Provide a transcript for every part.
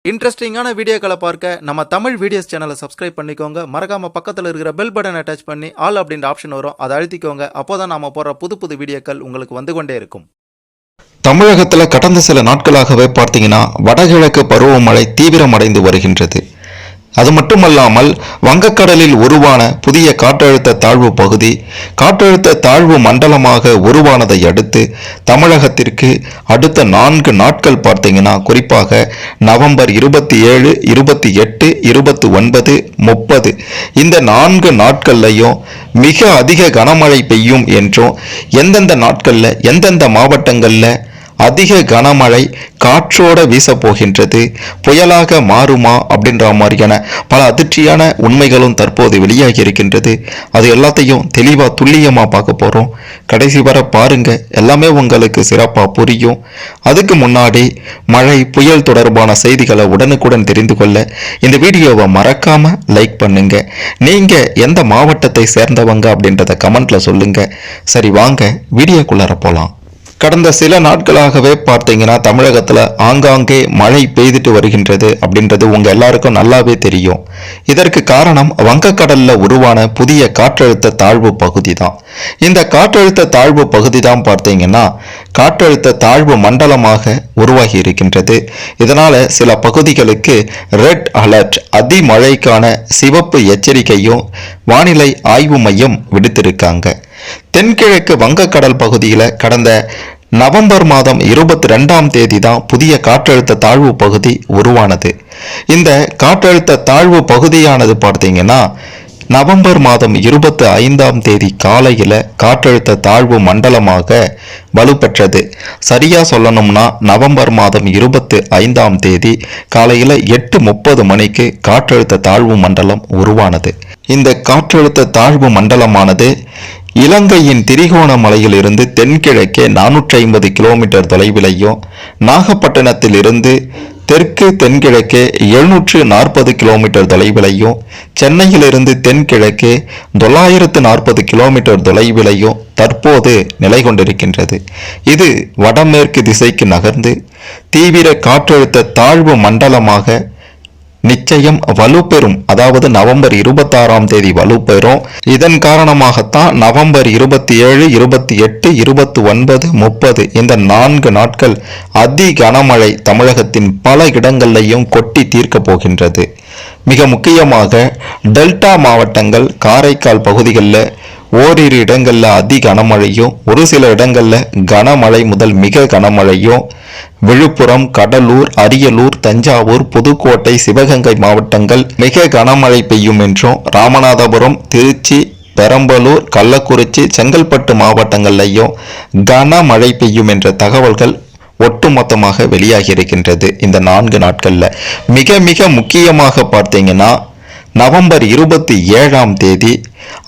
இன்ட்ரெஸ்டிங்கான வீடியோக்களை பார்க்க நம்ம தமிழ் வீடியோஸ் சேனலை சப்ஸ்கிரைப் பண்ணிக்கோங்க. மறக்காம பக்கத்தில் இருக்கிற பெல் பட்டனை டச் பண்ணி ஆல் அப்படின்ற ஆப்ஷன் வரும், அதை அழுத்திக்கோங்க. அப்போதான் நாம போற புது புது வீடியோக்கள் உங்களுக்கு வந்து கொண்டே இருக்கும். தமிழகத்தில் கடந்த சில நாட்களாகவே பார்த்தீங்கன்னா வடகிழக்கு பருவமழை தீவிரமடைந்து வருகின்றது. அது மட்டுமல்லாமல் வங்கக்கடலில் உருவான புதிய காற்றழுத்த தாழ்வு பகுதி காற்றழுத்த தாழ்வு மண்டலமாக உருவானதை அடுத்து தமிழகத்திற்கு அடுத்த 4 நாட்கள் பார்த்தீங்கன்னா குறிப்பாக நவம்பர் 27, 28, 29, 30 இந்த 4 நாட்கள்லையும் மிக அதிக கனமழை பெய்யும் என்றும் எந்தெந்த நாட்களில் எந்தெந்த மாவட்டங்களில் அதிக கனமழை காற்றோட வீச போகின்றது, புயலாக மாறுமா அப்படின்ற மாதிரியான பல அதிர்ச்சியான உண்மைகளும் தற்போது வெளியாகி இருக்கின்றது. அது எல்லாத்தையும் தெளிவாக துல்லியமாக பார்க்க போகிறோம். கடைசி வரை பாருங்க, எல்லாமே உங்களுக்கு சிறப்பாக புரியும். அதுக்கு முன்னாடி மழை புயல் தொடர்பான செய்திகளை உடனுக்குடன் தெரிந்து கொள்ள இந்த வீடியோவை மறக்காம லைக் பண்ணுங்க. நீங்க எந்த மாவட்டத்தை சேர்ந்தவங்க அப்படின்றத கமெண்ட்ல சொல்லுங்க. சரி, வாங்க வீடியோக்குள்ளார போலாம். கடந்த சில நாட்களாகவே பார்த்தீங்கன்னா தமிழகத்தில் ஆங்காங்கே மழை பெய்துட்டு வருகின்றது அப்படின்றது உங்கள் எல்லாருக்கும் நல்லாவே தெரியும். இதற்கு காரணம் வங்கக்கடலில் உருவான புதிய காற்றழுத்த தாழ்வு பகுதி தான். இந்த காற்றழுத்த தாழ்வு பகுதி தான் பார்த்தீங்கன்னா காற்றழுத்த தாழ்வு மண்டலமாக உருவாகி இருக்கின்றது. இதனால சில பகுதிகளுக்கு ரெட் அலர்ட் அதிமழைக்கான சிவப்பு எச்சரிக்கையும் வானிலை ஆய்வு மையம் விடுத்திருக்காங்க. தென்கிழக்கு வங்கக்கடல் பகுதியில் கடந்த நவம்பர் மாதம் 22ஆம் தேதி தான் புதிய காற்றழுத்த தாழ்வு பகுதி உருவானது. இந்த காற்றழுத்த தாழ்வு பகுதியானது பார்த்தீங்கன்னா நவம்பர் மாதம் 25ஆம் தேதி காலையில் காற்றழுத்த தாழ்வு மண்டலமாக வலுப்பெற்றது. சரியா சொல்லணும்னா நவம்பர் மாதம் 25ஆம் தேதி காலையில் 8:30 மணிக்கு காற்றழுத்த தாழ்வு மண்டலம் உருவானது. இந்த காற்றழுத்த தாழ்வு மண்டலமானது இலங்கையின் திரிகோணமலையில் இருந்து தென்கிழக்கே 450 கிலோமீட்டர் தொலைவிலையும் நாகப்பட்டினத்தில் இருந்து தெற்கு தென்கிழக்கே 740 கிலோமீட்டர் தொலைவிலையும் சென்னையிலிருந்து தென்கிழக்கே 940 கிலோமீட்டர் தொலைவிலையும் தற்போது நிலை கொண்டிருக்கின்றது. இது வடமேற்கு திசைக்கு நகர்ந்து தீவிர காற்றழுத்த தாழ்வு மண்டலமாக நிச்சயம் வலுப்பெறும். அதாவது நவம்பர் 26ஆம் தேதி வலுப்பெறும். இதன் காரணமாகத்தான் நவம்பர் 27, 28, 29, 30 இந்த 4 நாட்கள் அதி கனமழை தமிழகத்தின் பல இடங்களையும் கொட்டி தீர்க்க போகின்றது. மிக முக்கியமாக டெல்டா மாவட்டங்கள் காரைக்கால் பகுதிகளில் ஓரிரு இடங்களில் அதி கனமழையும் ஒரு சில இடங்களில் கனமழை முதல் மிக கனமழையும் விழுப்புரம், கடலூர், அரியலூர், தஞ்சாவூர், புதுக்கோட்டை, சிவகங்கை மாவட்டங்கள் மிக கனமழை பெய்யும் என்றும் ராமநாதபுரம், திருச்சி, பெரம்பலூர், கள்ளக்குறிச்சி, செங்கல்பட்டு மாவட்டங்கள்லையும் கனமழை பெய்யும் என்ற தகவல்கள் ஒட்டுமொத்தமாக வெளியாகி இருக்கின்றது. இந்த 4 நாட்களில் மிக மிக முக்கியமாக பார்த்தீங்கன்னா நவம்பர் 27ஆம் தேதி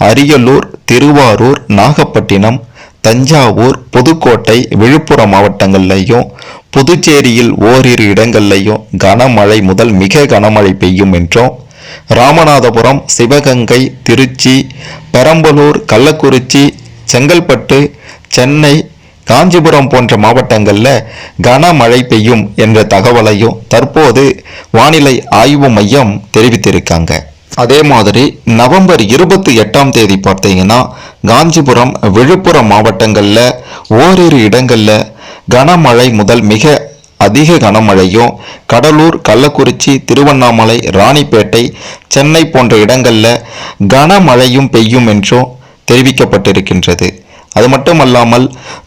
அரியலூர், திருவாரூர், நாகப்பட்டினம், தஞ்சாவூர், புதுக்கோட்டை, விழுப்புரம் மாவட்டங்கள்லையும் புதுச்சேரியில் ஓரிரு இடங்கள்லையும் கனமழை முதல் மிக கனமழை பெய்யும் என்றும் ராமநாதபுரம், சிவகங்கை, திருச்சி, பெரம்பலூர், கள்ளக்குறிச்சி, செங்கல்பட்டு, சென்னை, காஞ்சிபுரம் போன்ற மாவட்டங்களில் கனமழை பெய்யும் என்ற தகவலையும் தற்போது வானிலை ஆய்வு மையம் தெரிவித்திருக்காங்க. அதே மாதிரி நவம்பர் 28ஆம் தேதி பார்த்தீங்கன்னா காஞ்சிபுரம், விழுப்புரம் மாவட்டங்களில் ஓரிரு இடங்களில் கனமழை முதல் மிக அதிக கனமழையும் கடலூர், கள்ளக்குறிச்சி, திருவண்ணாமலை, ராணிப்பேட்டை, சென்னை போன்ற இடங்களில் கனமழையும் பெய்யும் என்றும் தெரிவிக்கப்பட்டிருக்கின்றது. அது மட்டுமல்லாமல்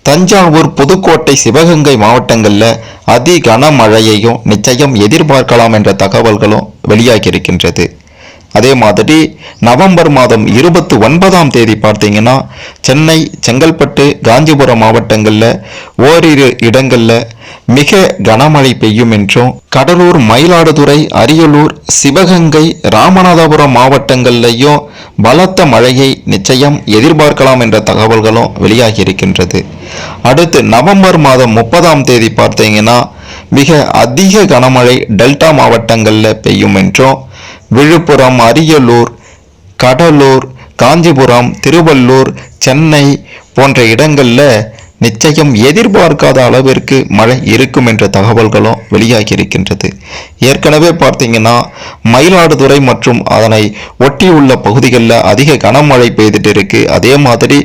தஞ்சாவூர், புதுக்கோட்டை, சிவகங்கை மாவட்டங்களில் அதி கனமழையையும் நிச்சயம் எதிர்பார்க்கலாம் என்ற தகவல்களும் வெளியாகியிருக்கின்றது. அதே மாதிரி நவம்பர் மாதம் 29ஆம் தேதி பார்த்தீங்கன்னா சென்னை, செங்கல்பட்டு, காஞ்சிபுரம் மாவட்டங்களில் ஓரிரு இடங்களில் மிக கனமழை பெய்யும் என்றும் கடலூர், மயிலாடுதுறை, அரியலூர், சிவகங்கை, ராமநாதபுரம் மாவட்டங்கள்லையும் பலத்த மழையை நிச்சயம் எதிர்பார்க்கலாம் என்ற தகவல்களும் வெளியாகி இருக்கின்றது. அடுத்து நவம்பர் மாதம் 30ஆம் தேதி பார்த்தீங்கன்னா மிக அதிக கனமழை டெல்டா மாவட்டங்களில் பெய்யும் என்றும் விழுப்புரம், அரியலூர், கடலூர், காஞ்சிபுரம், திருவள்ளூர், சென்னை போன்ற இடங்களில் நிச்சயம் எதிர்பார்க்காத அளவிற்கு மழை இருக்கும் என்ற தகவல்களும் வெளியாகி இருக்கின்றது. ஏற்கனவே பார்த்தீங்கன்னா மயிலாடுதுறை மற்றும் அதனை ஒட்டியுள்ள பகுதிகளில் அதிக கனமழை பெய்துட்டு இருக்கு. அதே மாதிரி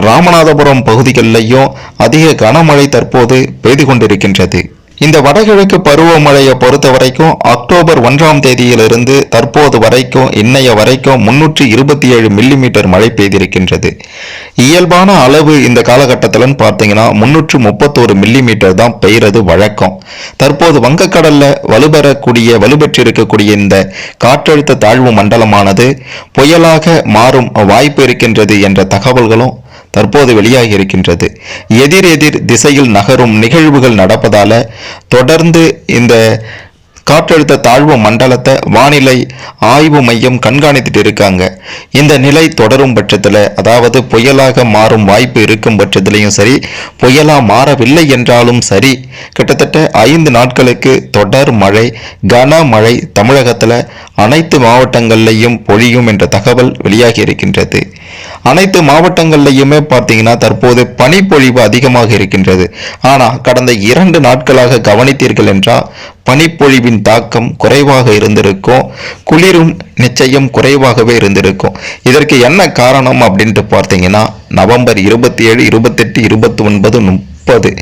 ராமநாதபுரம் பகுதிகளிலையும் அதிக கனமழை தற்போது பெய்து கொண்டிருக்கின்றது. இந்த வடகிழக்கு பருவமழையை பொறுத்த வரைக்கும் அக்டோபர் 1ஆம் தேதியிலிருந்து தற்போது வரைக்கும் இன்னைய வரைக்கும் 327 மில்லிமீட்டர் மழை பெய்திருக்கின்றது. இயல்பான அளவு இந்த காலகட்டத்தில்னு பார்த்தீங்கன்னா 331 மில்லிமீட்டர் தான் பெய்கிறது வழக்கம். தற்போது வங்கக்கடல்ல வலுப்பெற்றிருக்கக்கூடிய இந்த காற்றழுத்த தாழ்வு மண்டலமானது புயலாக மாறும் வாய்ப்பு இருக்கின்றது என்ற தகவல்களும் தற்போது வெளியாகி இருக்கின்றது. எதிர் திசையில் நகரும் நிகழ்வுகள் நடப்பதால தொடர்ந்து இந்த காற்றழுத்த தாழ்வு மண்டலத்தை வானிலை ஆய்வு மையம் கண்காணித்துட்டு இருக்காங்க. இந்த நிலை தொடரும் பட்சத்தில், அதாவது புயலாக மாறும் வாய்ப்பு இருக்கும் பட்சத்திலையும் சரி, புயலா மாறவில்லை என்றாலும் சரி, கிட்டத்தட்ட 5 நாட்களுக்கு தொடர் மழை, கனமழை தமிழகத்தில் அனைத்து மாவட்டங்கள்லையும் பொழியும் என்ற தகவல் வெளியாகி இருக்கின்றது. அனைத்து மாவட்டங்கள்லையுமே பார்த்தீங்கன்னா தற்போது பனிப்பொழிவு அதிகமாக இருக்கின்றது. ஆனால் கடந்த 2 நாட்களாக கவனித்தீர்கள் என்றால் பனிப்பொழிவின் தாக்கம் குறைவாக இருந்திருக்கும், குளிரும் நிச்சயம் குறைவாகவே இருந்திருக்கும். இதற்கு என்ன காரணம் அப்படின்ட்டு பார்த்தீங்கன்னா நவம்பர் 27, 28, 29, 30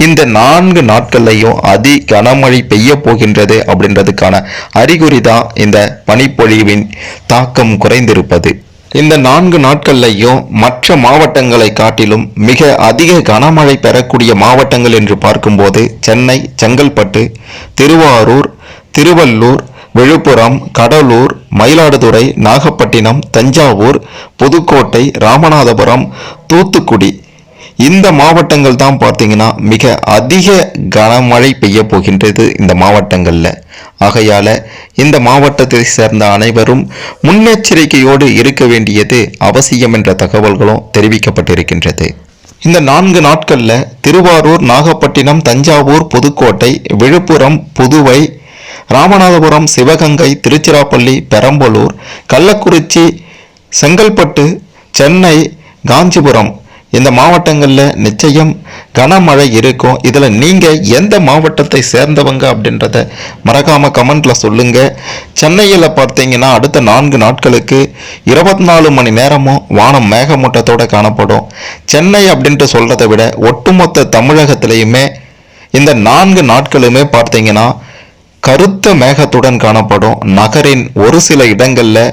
இந்த 4 நாட்கள்லையும் அதி கனமழை பெய்ய போகின்றது அப்படின்றதுக்கான அறிகுறி தான் இந்த பனிப்பொழிவின் தாக்கம் குறைந்திருப்பது. இந்த 4 நாட்கள்லையும் மற்ற மாவட்டங்களை காட்டிலும் மிக அதிக கனமழை பெறக்கூடிய மாவட்டங்கள் என்று பார்க்கும்போது சென்னை, செங்கல்பட்டு, திருவாரூர், திருவள்ளூர், விழுப்புரம், கடலூர், மயிலாடுதுறை, நாகப்பட்டினம், தஞ்சாவூர், புதுக்கோட்டை, ராமநாதபுரம், தூத்துக்குடி இந்த மாவட்டங்கள் தான் பார்த்தீங்கன்னா மிக அதிக கனமழை பெய்ய போகின்றது இந்த மாவட்டங்களில். ஆகையால இந்த மாவட்டத்தை சேர்ந்த அனைவரும் முன்னெச்சரிக்கையோடு இருக்க வேண்டியது அவசியம் என்ற தகவல்களும் தெரிவிக்கப்பட்டிருக்கின்றது. இந்த 4 நாட்களில் திருவாரூர், நாகப்பட்டினம், தஞ்சாவூர், புதுக்கோட்டை, விழுப்புரம், புதுவை, ராமநாதபுரம், சிவகங்கை, திருச்சிராப்பள்ளி, பெரம்பலூர், கள்ளக்குறிச்சி, செங்கல்பட்டு, சென்னை, காஞ்சிபுரம் இந்த மாவட்டங்களில் நிச்சயம் கனமழை இருக்கும். இதில் நீங்கள் எந்த மாவட்டத்தை சேர்ந்தவங்க அப்படின்றத மறக்காமல் கமெண்ட்டில் சொல்லுங்கள். சென்னையில் பார்த்தீங்கன்னா அடுத்த 4 நாட்களுக்கு 24 மணி நேரமும் வானம் மேகமூட்டத்தோடு காணப்படும். சென்னை அப்படின்ட்டு சொல்கிறத விட ஒட்டுமொத்த தமிழகத்திலையுமே இந்த 4 நாட்களுமே பார்த்தீங்கன்னா கருத்த மேகத்துடன் காணப்படும். நகரின் ஒரு சில இடங்களில்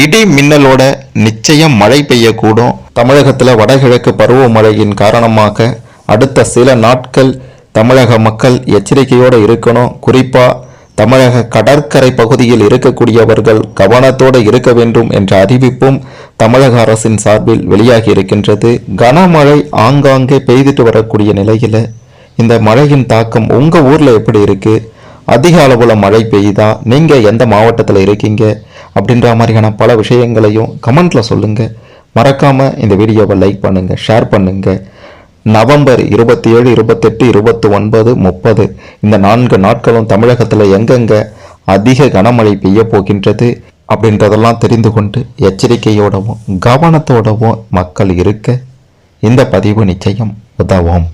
இடி மின்னலோட நிச்சயம் மழை பெய்யக்கூடும். தமிழகத்தில் வடகிழக்கு பருவமழையின் காரணமாக அடுத்த சில நாட்கள் தமிழக மக்கள் எச்சரிக்கையோடு இருக்கணும். குறிப்பாக தமிழக கடற்கரை பகுதியில் இருக்கக்கூடியவர்கள் கவனத்தோடு இருக்க வேண்டும் என்ற அறிவிப்பும் தமிழக அரசின் சார்பில் வெளியாகி இருக்கின்றது. கனமழை ஆங்காங்கே பெய்துட்டு வரக்கூடிய நிலையில் இந்த மழையின் தாக்கம் உங்கள் ஊரில் எப்படி இருக்குது? அதிக அளவில் மழை பெய்யுதா? நீங்கள் எந்த மாவட்டத்தில் இருக்கீங்க? அப்படின்ற மாதிரியான பல விஷயங்களையும் கமெண்ட்டில் சொல்லுங்கள். மறக்காமல் இந்த வீடியோவை லைக் பண்ணுங்கள், ஷேர் பண்ணுங்கள். நவம்பர் 27, 28, 29, 30 இந்த 4 நாட்களும் தமிழகத்தில் எங்கெங்கே அதிக கனமழை பெய்ய போகின்றது அப்படின்றதெல்லாம் தெரிந்து கொண்டு எச்சரிக்கையோடவும் கவனத்தோடவும் மக்கள் இருக்க இந்த பதிவு நிச்சயம் உதவும்.